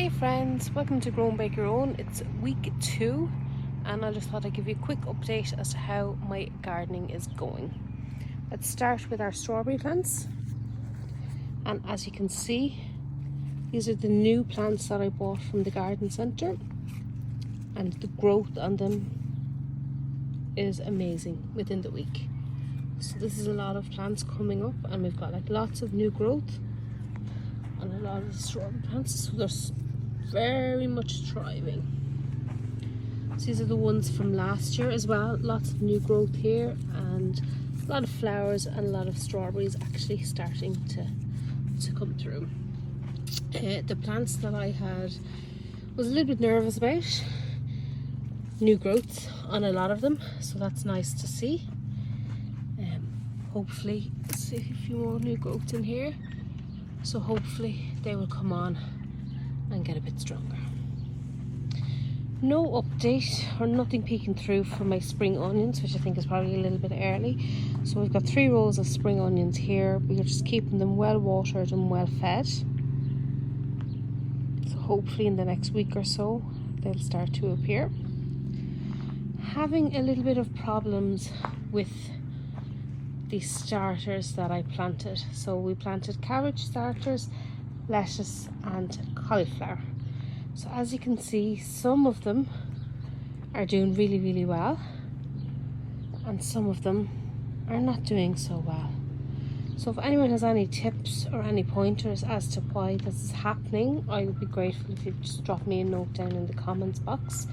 Hey friends, welcome to Grow and Bake Your Own. It's week 2 and I just thought I'd give you a quick update as to how my gardening is going. Let's start with our strawberry plants, and as you can see, these are the new plants that I bought from the garden centre, and the growth on them is amazing within the week. So this is a lot of plants coming up, and we've got like lots of new growth and a lot of the strawberry plants, so they're very much thriving. So these are the ones from last year as well. Lots of new growth here and a lot of flowers and a lot of strawberries actually starting to come through. The plants that I had was a little bit nervous about. New growth on a lot of them, so that's nice to see. Hopefully, see a few more new growth in here, so hopefully they will come on and get a bit stronger. No update or nothing peeking through for my spring onions, which I think is probably a little bit early. So we've got 3 rows of spring onions here. We're just keeping them well watered and well fed. So hopefully in the next week or so they'll start to appear. Having a little bit of problems with the starters that I planted. So we planted carriage starters, lettuce and cauliflower. So as you can see, some of them are doing really well and some of them are not doing so well. So if anyone has any tips or any pointers as to why this is happening, I would be grateful if you just drop me a note down in the comments box.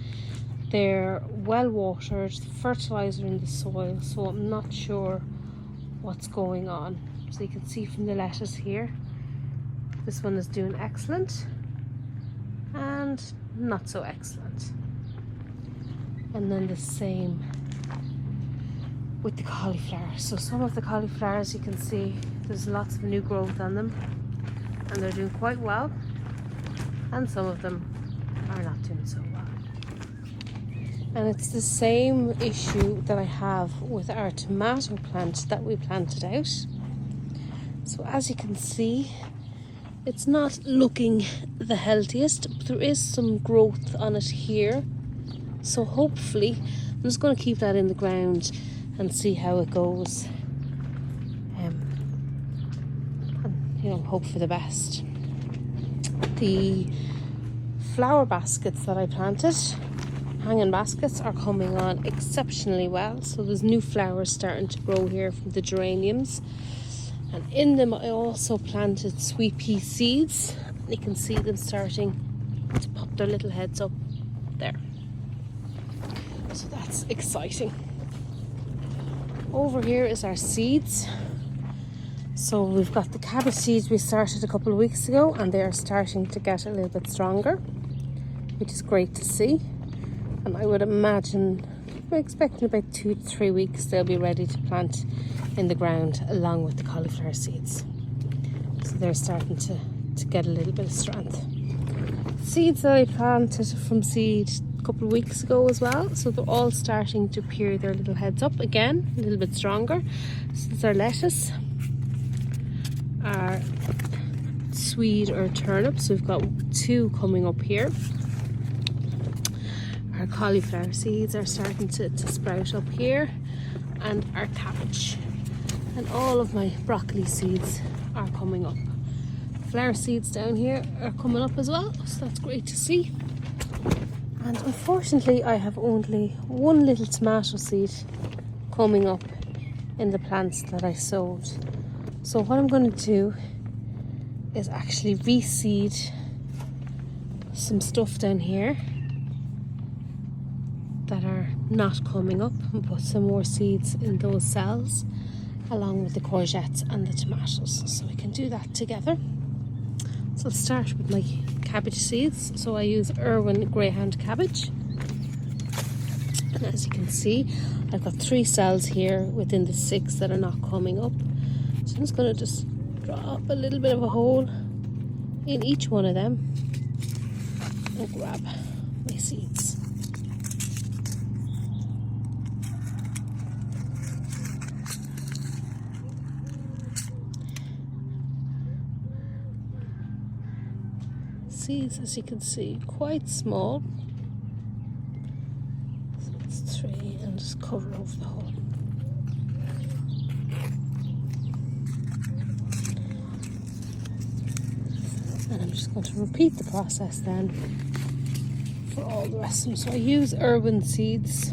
They're well watered, fertilizer in the soil, so I'm not sure what's going on. So you can see from the lettuce here, this one is doing excellent and not so excellent. And then the same with the cauliflower. So some of the cauliflowers, you can see there's lots of new growth on them and they're doing quite well, and some of them are not doing so well. And it's the same issue that I have with our tomato plant that we planted out. So as you can see, it's not looking the healthiest, but there is some growth on it here. So hopefully, I'm just going to keep that in the ground and see how it goes. And hope for the best. The flower baskets that I planted, hanging baskets, are coming on exceptionally well. So there's new flowers starting to grow here from the geraniums. And in them I also planted sweet pea seeds. You can see them starting to pop their little heads up there. So that's exciting. Over here is our seeds. So we've got the cabbage seeds we started a couple of weeks ago, and they are starting to get a little bit stronger, which is great to see. And I would imagine, we're expecting about 2 to 3 weeks they'll be ready to plant in the ground along with the cauliflower seeds. So they're starting to get a little bit of strength. Seeds that I planted from seed a couple of weeks ago as well, so they're all starting to peer their little heads up again, a little bit stronger. So this is our lettuce, our swede or turnip, so we've got 2 coming up here. Our cauliflower seeds are starting to sprout up here, and our cabbage. And all of my broccoli seeds are coming up. Flower seeds down here are coming up as well, so that's great to see. And unfortunately, I have only 1 little tomato seed coming up in the plants that I sowed. So what I'm going to do is actually reseed some stuff down here that are not coming up, and put some more seeds in those cells along with the courgettes and the tomatoes, so we can do that together. So I'll start with my cabbage seeds. So I use Irwin Greyhound cabbage, and as you can see, I've got 3 cells here within the 6 that are not coming up. So I'm just going to drop a little bit of a hole in each one of them and grab my seeds. Seeds, as you can see, quite small. So it's 3 and just cover over the whole. And I'm just going to repeat the process then for all the rest of them. So I use Irwin seeds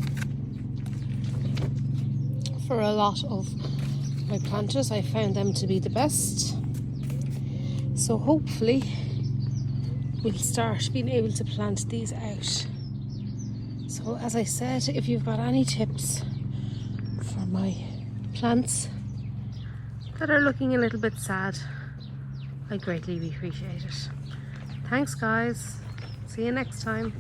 for a lot of my planters. I found them to be the best. So hopefully we'll start being able to plant these out. So as I said, if you've got any tips for my plants that are looking a little bit sad, I greatly appreciate it. Thanks guys. See you next time.